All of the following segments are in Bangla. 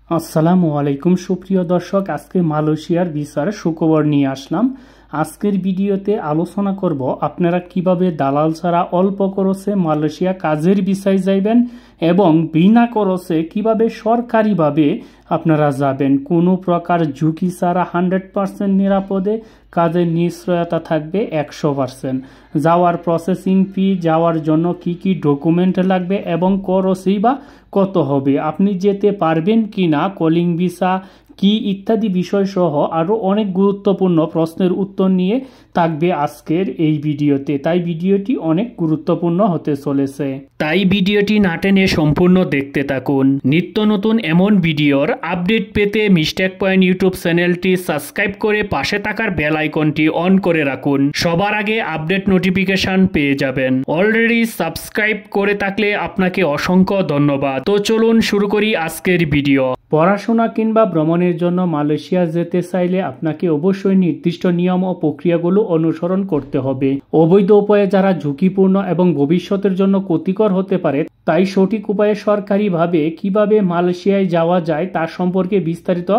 আসসালামু আলাইকুম সুপ্রিয় দর্শক, আজকে মালয়েশিয়ার ভিসার সুখবর নিয়ে আসলাম। আজকের ভিডিওতে আলোচনা করব আপনারা কিভাবে দালাল ছাড়া অল্প খরচে মালয়েশিয়া কাজের ভিসায় যাইবেন এবং বিনা খরচে কিভাবে সরকারিভাবে আপনারা যাবেন। কোনো প্রকার ঝুঁকি ছাড়া 100% নিরাপদে কাজের নিশ্চয়তা থাকবে 100%। যাওয়ার প্রসেসিং ফি, যাওয়ার জন্য কি কি ডকুমেন্ট লাগবে এবং খরচই বা কত হবে, আপনি যেতে পারবেন কি না, কলিং ভিসা কি ইত্যাদি বিষয় সহ আরও অনেক গুরুত্বপূর্ণ প্রশ্নের উত্তর নিয়ে থাকবে আজকের এই ভিডিওতে। তাই ভিডিওটি অনেক গুরুত্বপূর্ণ হতে চলেছে, তাই ভিডিওটি না টেনে সম্পূর্ণ দেখতে থাকুন। নিত্য নতুন এমন ভিডিওর আপডেট পেতে মিস্টেক পয়েন্ট ইউটিউব চ্যানেলটি সাবস্ক্রাইব করে পাশে থাকার বেল আইকনটি অন করে রাখুন, সবার আগে আপডেট নোটিফিকেশন পেয়ে যাবেন। অলরেডি সাবস্ক্রাইব করে থাকলে আপনাকে অসংখ্য ধন্যবাদ। তো চলুন শুরু করি আজকের ভিডিও। পড়াশোনা কিংবা ভ্রমণের জন্য মালয়েশিয়া যেতে চাইলে আপনাকে অবশ্যই নির্দিষ্ট নিয়ম ও প্রক্রিয়াগুলো অনুসরণ করতে হবে। অবৈধ উপায়ে যারা ঝুঁকিপূর্ণ এবং ভবিষ্যতের জন্য ক্ষতিকর হতে পারে, তাই সঠিক উপায়ে সরকারিভাবে কিভাবে মালয়েশিয়ায় যাওয়া যায় তার সম্পর্কে বিস্তারিত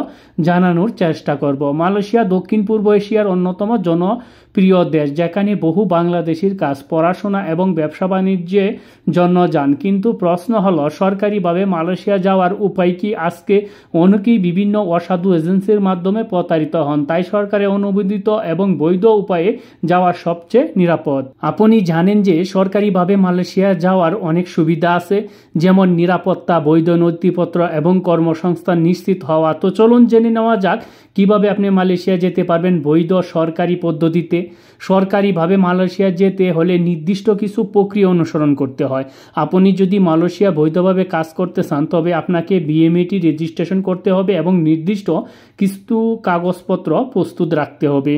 জানানোর চেষ্টা করব। মালয়েশিয়া দক্ষিণ পূর্ব এশিয়ার অন্যতম জনপ্রিয় দেশ, যেখানে বহু বাংলাদেশির কাজ, পড়াশোনা এবং ব্যবসা বাণিজ্যের জন্য যান। কিন্তু প্রশ্ন হলো, সরকারিভাবে মালয়েশিয়া যাওয়ার উপায় কি? আজকে অনেকেই বিভিন্ন অসাধু এজেন্সির মাধ্যমে প্রতারিত হন, তাই সরকারের অনুমোদিত এবং বৈধ উপায়ে যাওয়া সবচেয়ে নিরাপদ। আপনি জানেন যে সরকারিভাবে মালয়েশিয়া যাওয়ার অনেক সুবিধা আছে, যেমন নিরাপত্তা, বৈধ নথিপত্র এবং কর্মসংস্থান নিশ্চিত হওয়া। তো চলুন জেনে নেওয়া যাক কিভাবে আপনি মালয়েশিয়া যেতে পারবেন বৈধ সরকারি পদ্ধতিতে। সরকারিভাবে মালয়েশিয়া যেতে হলে নির্দিষ্ট কিছু প্রক্রিয়া অনুসরণ করতে হয়। আপনি যদি মালয়েশিয়া বৈধভাবে কাজ করতে চান, তবে আপনাকে বিএমএটি রেজিস্ট্রেশন করতে হবে এবং নির্দিষ্ট কিছু কাগজপত্র প্রস্তুত রাখতে হবে।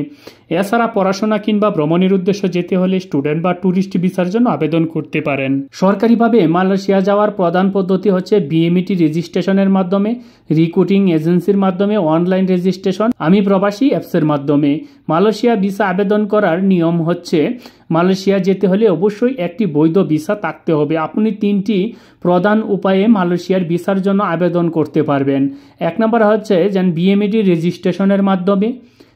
এছাড়া পড়াশোনা কিংবা ভ্রমণের উদ্দেশ্যে যেতে হলে স্টুডেন্ট বা ট্যুরিস্ট ভিসার জন্য আবেদন করতে পারেন। সরকারিভাবে মালয়েশিয়া যাওয়ার প্রধান পদ্ধতি হচ্ছে বিএমএটি রেজিস্ট্রেশনের মাধ্যমে, রিক্রুটিং এজেন্সির মাধ্যমে, অনলাইন রেজিস্ট্রেশন, আমি প্রবাসী অ্যাপসের মাধ্যমে। মালয়েশিয়া ভিসা আবেদন করার নিয়ম হচ্ছে, মালয়েশিয়া যেতে হলে অবশ্যই একটি বৈধ ভিসা থাকতে হবে। আপনি তিনটি প্রধান উপায়ে মালয়েশিয়ার ভিসার জন্য আবেদন করতে পারবেন। এক নম্বর হচ্ছে বিএমএটি রেজিস্ট্রেশনের মাধ্যমে।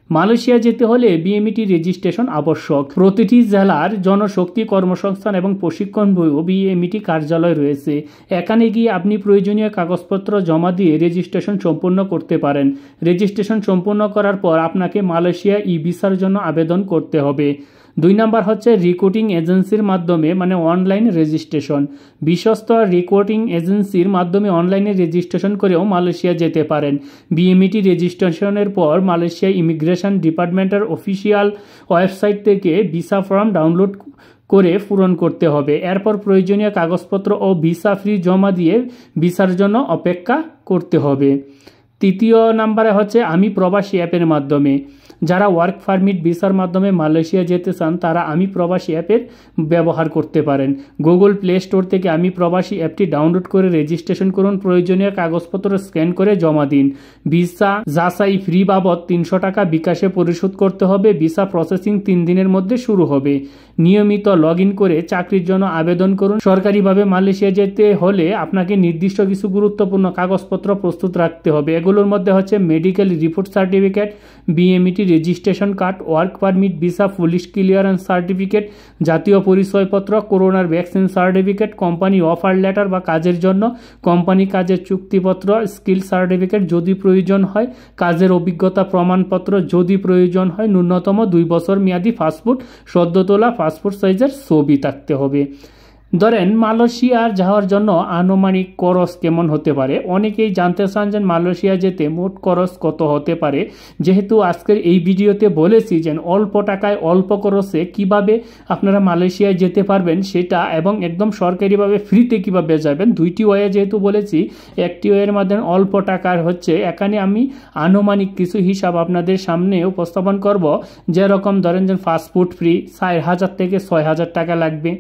মালয়েশিয়া যেতে হলে বিএমএটি রেজিস্ট্রেশন আবশ্যক। প্রতিটি জেলার জনশক্তি, কর্মসংস্থান এবং প্রশিক্ষণ বইও বিএমএটি কার্যালয় রয়েছে। এখানে গিয়ে আপনি প্রয়োজনীয় কাগজপত্র জমা দিয়ে রেজিস্ট্রেশন সম্পূর্ণ করতে পারেন। রেজিস্ট্রেশন সম্পূর্ণ করার পর আপনাকে মালয়েশিয়া ই ভিসার জন্য আবেদন করতে হবে। 2 নম্বর হচ্ছে রিক্রুটিং এজেন্সির মাধ্যমে, মানে অনলাইন রেজিস্ট্রেশন। বিশ্বস্ত রিক্রুটিং এজেন্সির মাধ্যমে অনলাইনে রেজিস্ট্রেশন করেও মালয়েশিয়া যেতে পারেন। বিএমএটি রেজিস্ট্রেশনের পর মালয়েশিয়া ইমিগ্রেশন ডিপার্টমেন্টের অফিসিয়াল ওয়েবসাইট থেকে ভিসা ফর্ম ডাউনলোড করে পূরণ করতে হবে। এরপর প্রয়োজনীয় কাগজপত্র ও ভিসা ফি জমা দিয়ে ভিসার জন্য অপেক্ষা করতে হবে। 3 নম্বরে হচ্ছে আমি প্রবাসী অ্যাপের মাধ্যমে। যারা ওয়ার্ক পারমিট ভিসার মাধ্যমে মালয়েশিয়া যেতে চান, তারা আমি প্রবাসী অ্যাপের ব্যবহার করতে পারেন। গুগল প্লে স্টোর থেকে আমি প্রবাসী অ্যাপটি ডাউনলোড করে রেজিস্ট্রেশন করুন। প্রয়োজনীয় কাগজপত্র স্ক্যান করে জমা দিন। ভিসা যাচাই ফ্রি বাবদ 300 টাকা বিকাশে পরিশোধ করতে হবে। ভিসা প্রসেসিং 3 দিনের মধ্যে শুরু হবে। নিয়মিত লগ ইন করে চাকরির জন্য আবেদন করুন। সরকারিভাবে মালয়েশিয়া যেতে হলে আপনাকে নির্দিষ্ট কিছু গুরুত্বপূর্ণ কাগজপত্র প্রস্তুত রাখতে হবে। এগুলোর মধ্যে হচ্ছে medical report certificate, BMAT registration card, work permit, visa police clearance certificate, জাতীয় পরিচয়পত্র, করোনার vaccine certificate, company offer letter বা কাজের জন্য কোম্পানি কাজের চুক্তিপত্র, স্কিল সার্টিফিকেট যদি প্রয়োজন হয়, কাজের অভিজ্ঞতা প্রমাণপত্র যদি প্রয়োজন হয়, ন্যূনতম 2 বছর মেয়াদী পাসপোর্ট, সদ্য তোলা পাসপোর্ট সাইজের ছবি থাকতে হবে। ধরেন মালয়েশিয়ার যাওয়ার জন্য আনুমানিক খরচ কেমন হতে পারে। অনেকেই জানতে চান যে মালয়েশিয়া যেতে মোট খরচ কত হতে পারে। যেহেতু আজকের এই ভিডিওতে বলেছি যে অল্প টাকায় অল্প খরচে কিভাবে আপনারা মালয়েশিয়ায় যেতে পারবেন সেটা, এবং একদম সরকারিভাবে ফ্রিতে কিভাবে যাবেন, 2টি ওয়ে যেহেতু বলেছি, একটি ওয়ের মাধ্যমে অল্প টাকার হচ্ছে, এখানে আমি আনুমানিক কিছু হিসাব আপনাদের সামনে উপস্থাপন করব। যেরকম ধরেন যে পাসপোর্ট ফ্রি 4000 থেকে 6000 টাকা লাগবে,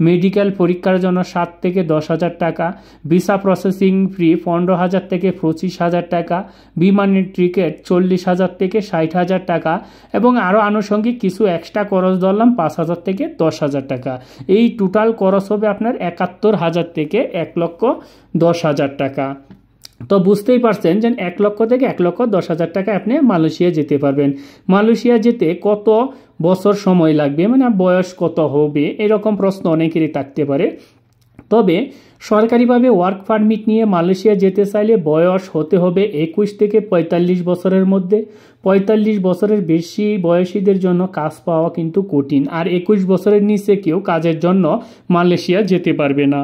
মেডিকেল পরীক্ষার জন্য 7 থেকে 10,000 টাকা, ভিসা প্রসেসিং ফ্রি 15,000 থেকে 25,000 টাকা, বিমানের টিকিট 40,000 থেকে 60,000 টাকা, এবং আরও আনুষঙ্গিক কিছু এক্সট্রা খরচ ধরলাম 5,000 থেকে 10,000 টাকা। এই টোটাল খরচ হবে আপনার 71,000 থেকে 1,10,000 টাকা। তো বুঝতেই পারছেন যে 1 লক্ষ থেকে 1,10,000 টাকা আপনি মালয়েশিয়া যেতে পারবেন। মালয়েশিয়া যেতে কত বছর সময় লাগবে, মানে বয়স কত হবে, এরকম প্রশ্ন অনেকেরই থাকতে পারে। তবে সরকারিভাবে ওয়ার্ক পারমিট নিয়ে মালয়েশিয়া যেতে চাইলে বয়স হতে হবে 21 থেকে 45 বছরের মধ্যে। 45 বছরের বেশি বয়সীদের জন্য কাজ পাওয়া কিন্তু কঠিন, আর 21 বছরের নিচে কেউ কাজের জন্য মালয়েশিয়া যেতে পারবে না।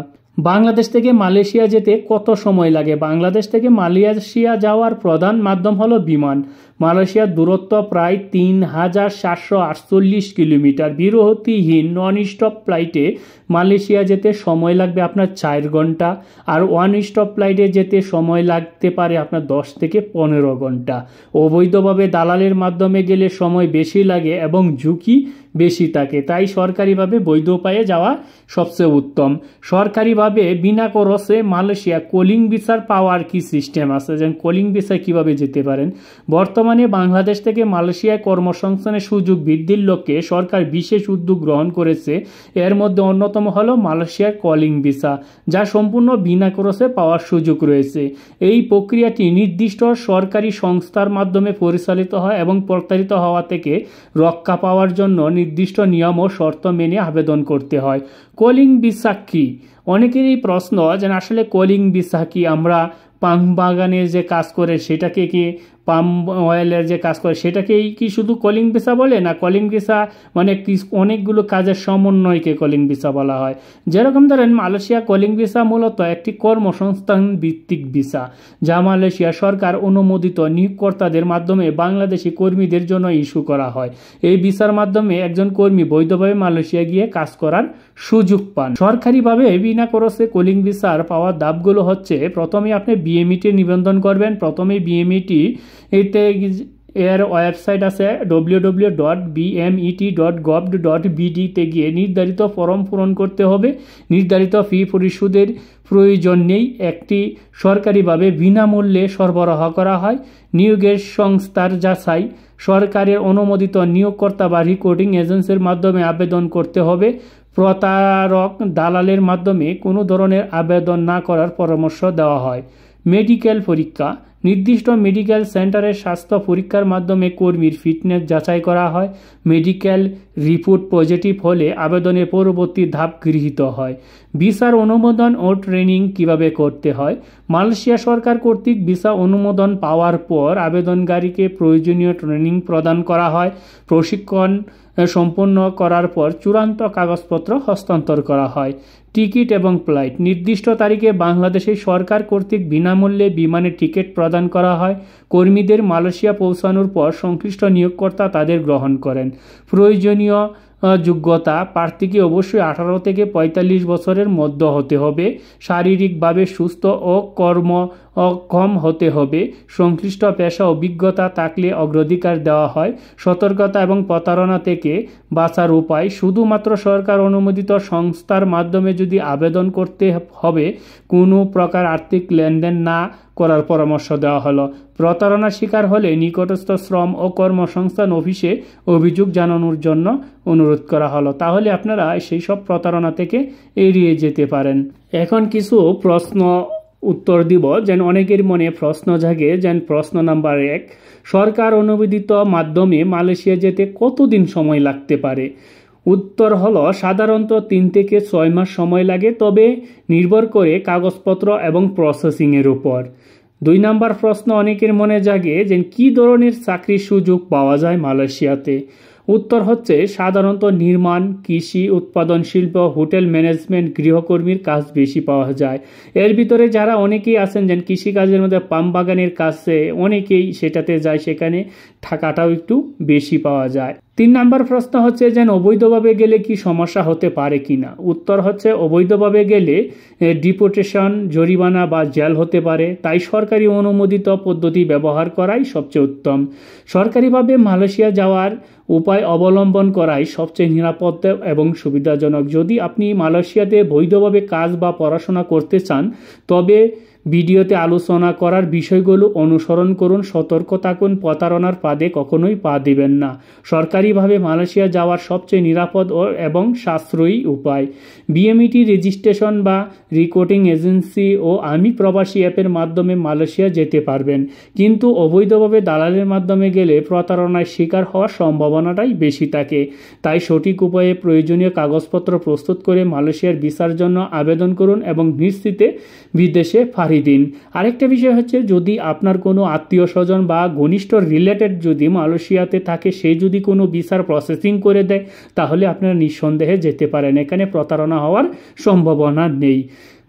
বাংলাদেশ থেকে মালয়েশিয়া যেতে কত সময় লাগে? বাংলাদেশ থেকে মালয়েশিয়া যাওয়ার প্রধান মাধ্যম হলো বিমান। মালয়েশিয়ার দূরত্ব প্রায় 3,748 কিলোমিটার। বিরতিহীন নন স্টপ ফ্লাইটে মালয়েশিয়া যেতে সময় লাগবে আপনার 4 ঘন্টা, আর ওয়ান স্টপ ফ্লাইটে যেতে সময় লাগতে পারে আপনার 10 থেকে 15 ঘন্টা। অবৈধভাবে দালালের মাধ্যমে গেলে সময় বেশি লাগে এবং ঝুঁকি বেশি থাকে, তাই সরকারিভাবে বৈধ উপায়ে যাওয়া সবচেয়ে উত্তম। সরকারিভাবে বিনা খরচে মালয়েশিয়া কলিং ভিসার পাওয়ার কি সিস্টেম আছে, যেন কলিং ভিসায় কিভাবে যেতে পারেন? বর্তমানে বাংলাদেশ থেকে মালয়েশিয়ায় কর্মসংস্থানের সুযোগ বৃদ্ধির লক্ষ্যে সরকার বিশেষ উদ্যোগ গ্রহণ করেছে। এর মধ্যে অন্যতম হলো মালয়েশিয়ার কলিং ভিসা, যা সম্পূর্ণ বিনা খরচে পাওয়ার সুযোগ রয়েছে। এই প্রক্রিয়াটি নির্দিষ্ট সরকারি সংস্থার মাধ্যমে পরিচালিত হয় এবং প্রতারিত হওয়া থেকে রক্ষা পাওয়ার জন্য নির্দিষ্ট নিয়ম ও শর্ত মেনে আবেদন করতে হয়। কলিং ভিসা কি? অনেকেরই প্রশ্ন যে আসলে কলিং ভিসা কি? আমরা পাম বাগানের যে কাজ করে সেটাকে কি, পাম অয়েলের যে কাজ করে সেটাকেই কি শুধু কলিং ভিসা বলে, না কলিং ভিসা মানে অনেকগুলো কাজের সমন্বয়কে কলিং ভিসা বলা হয়? যেরকম ধরেন মালয়েশিয়া কলিং ভিসা মূলত একটি কর্মসংস্থান ভিত্তিক ভিসা, যা মালয়েশিয়া সরকার অনুমোদিত নিয়োগকর্তাদের মাধ্যমে বাংলাদেশি কর্মীদের জন্য ইস্যু করা হয়। এই ভিসার মাধ্যমে একজন কর্মী বৈধভাবে মালয়েশিয়া গিয়ে কাজ করার সুযোগ পান। সরকারিভাবে বিনা খরচে কলিং ভিসার পাওয়ার ধাপগুলো হচ্ছে, প্রথমে আপনি বিএমইটি নিবন্ধন করবেন। প্রথমেই বিএমইটি এতে এর ওয়েবসাইট আছে www.bmet.gov.bd তে গিয়ে নির্ধারিত ফর্ম পূরণ করতে হবে। নির্ধারিত ফি পরিশোধের প্রয়োজন নেই। একটি সরকারিভাবে বিনামূল্যে সরবরাহ করা হয়। নিয়োগের সংস্থার যাচাই, সরকারের অনুমোদিত নিয়োগকর্তা বা রিক্রুটিং এজেন্সির মাধ্যমে আবেদন করতে হবে। প্রতারক দালালের মাধ্যমে কোনো ধরনের আবেদন না করার পরামর্শ দেওয়া হয়। মেডিকেল পরীক্ষা, নির্দিষ্ট মেডিকেল সেন্টারের স্বাস্থ্য পরীক্ষার মাধ্যমে কর্মীর ফিটনেস যাচাই করা হয়। মেডিকেল রিপোর্ট পজিটিভ হলে আবেদনের পরবর্তী ধাপ গৃহীত হয়। ভিসার অনুমোদন ও ট্রেনিং কিভাবে করতে হয়? মালয়েশিয়া সরকার কর্তৃক ভিসা অনুমোদন পাওয়ার পর আবেদনকারীকে প্রয়োজনীয় ট্রেনিং প্রদান করা হয়। প্রশিক্ষণ সম্পন্ন করার পর চূড়ান্ত কাগজপত্র হস্তান্তর করা হয়। টিকিট এবং ফ্লাইট, নির্দিষ্ট তারিখে বাংলাদেশে সরকার কর্তৃক বিনামূল্যে বিমানের টিকিট প্রদান করা হয়। কর্মীদের মালয়েশিয়া পৌঁছানোর পর সংশ্লিষ্ট নিয়োগকর্তা তাদের গ্রহণ করেন। প্রয়োজনীয় যোগ্যতা, প্রার্থীকে অবশ্যই 18 থেকে 45 বছরের মধ্যে হতে হবে। শারীরিকভাবে সুস্থ ও কর্মক্ষম হতে হবে। সংশ্লিষ্ট পেশা অভিজ্ঞতা থাকলে অগ্রাধিকার দেওয়া হয়। সতর্কতা এবং প্রতারণা থেকে বাঁচার উপায়, শুধুমাত্র সরকার অনুমোদিত সংস্থার মাধ্যমে যদি আবেদন করতে হবে। কোনো প্রকার আর্থিক লেনদেন না করার পরামর্শ দেওয়া হলো। প্রতারণার শিকার হলে নিকটস্থ শ্রম ও কর্মসংস্থান অফিসে অভিযোগ জানানোর জন্য অনুরোধ করা হলো। তাহলে আপনারা সেই সব প্রতারণা থেকে এড়িয়ে যেতে পারেন। এখন কিছু প্রশ্ন উত্তর দিব, যেন অনেকের মনে প্রশ্ন জাগে। যেন প্রশ্ন নাম্বার 1, সরকার অনুমোদিত মাধ্যমে মালয়েশিয়া যেতে কতদিন সময় লাগতে পারে? উত্তর হলো সাধারণত 3 থেকে 6 মাস সময় লাগে, তবে নির্ভর করে কাগজপত্র এবং প্রসেসিংয়ের উপর। 2 নম্বর প্রশ্ন অনেকের মনে জাগে যে কী ধরনের চাকরির সুযোগ পাওয়া যায় মালয়েশিয়াতে? উত্তর হচ্ছে সাধারণত নির্মাণ, কৃষি, উৎপাদন শিল্প, হোটেল ম্যানেজমেন্ট, গৃহকর্মীর কাজ বেশি পাওয়া যায়। এর ভিতরে যারা অনেকেই আছেন যেন কৃষিকাজের মধ্যে পাম বাগানের কাছে অনেকেই সেটাতে যায়, সেখানে টাকাটাও একটু বেশি পাওয়া যায়। 3 নম্বর প্রশ্ন হচ্ছে যে অবৈধভাবে গেলে কি সমস্যা হতে পারে কিনা? উত্তর হচ্ছে অবৈধভাবে গেলে ডিপোর্টেশন, জরিমানা বা জেল হতে পারে, তাই সরকারি অনুমোদিত পদ্ধতি ব্যবহার করাই সবচেয়ে উত্তম। সরকারিভাবে মালয়েশিয়া যাওয়ার উপায় অবলম্বন করাই সবচেয়ে নিরাপদ এবং সুবিধাজনক। যদি আপনি মালয়েশিয়াতে বৈধভাবে কাজ বা পড়াশোনা করতে চান, তবে ভিডিওতে আলোচনা করার বিষয়গুলো অনুসরণ করুন, সতর্ক থাকুন, প্রতারণার ফাঁদে কখনোই পা দিবেন না। সরকারিভাবে মালয়েশিয়া যাওয়ার সবচেয়ে নিরাপদ এবং সাশ্রয়ী উপায়। বিএমইটি রেজিস্ট্রেশন বা রিক্রুটিং এজেন্সি ও আমি প্রবাসী অ্যাপের মাধ্যমে মালয়েশিয়া যেতে পারবেন, কিন্তু অবৈধভাবে দালালের মাধ্যমে গেলে প্রতারণার শিকার হওয়ার সম্ভাবনাটাই বেশি থাকে। তাই সঠিক উপায়ে প্রয়োজনীয় কাগজপত্র প্রস্তুত করে মালয়েশিয়ার ভিসার জন্য আবেদন করুন এবং নিশ্চিতে বিদেশে পাড়ি দিন। আরেকটা বিষয় হচ্ছে, যদি আপনার কোনো আত্মীয় স্বজন বা ঘনিষ্ঠ রিলেটেড যদি মালয়েশিয়াতে থাকে, সে যদি কোনো ভিসার প্রসেসিং করে দেয়, তাহলে আপনারা নিঃসন্দেহে যেতে পারেন, এখানে প্রতারণা হওয়ার সম্ভাবনা নেই।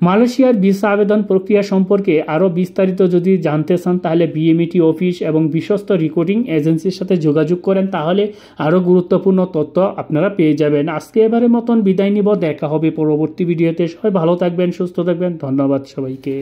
মালয়েশিয়ার ভিসা আবেদন প্রক্রিয়া সম্পর্কে আরও বিস্তারিত যদি জানতে চান, তাহলে বিএমইটি অফিস এবং বিশ্বস্ত রিক্রুটিং এজেন্সির সাথে যোগাযোগ করেন, তাহলে আরও গুরুত্বপূর্ণ তথ্য আপনারা পেয়ে যাবেন। আজকে এবারের মতন বিদায় নিব, দেখা হবে পরবর্তী ভিডিওতে। সবাই ভালো থাকবেন, সুস্থ থাকবেন, ধন্যবাদ সবাইকে।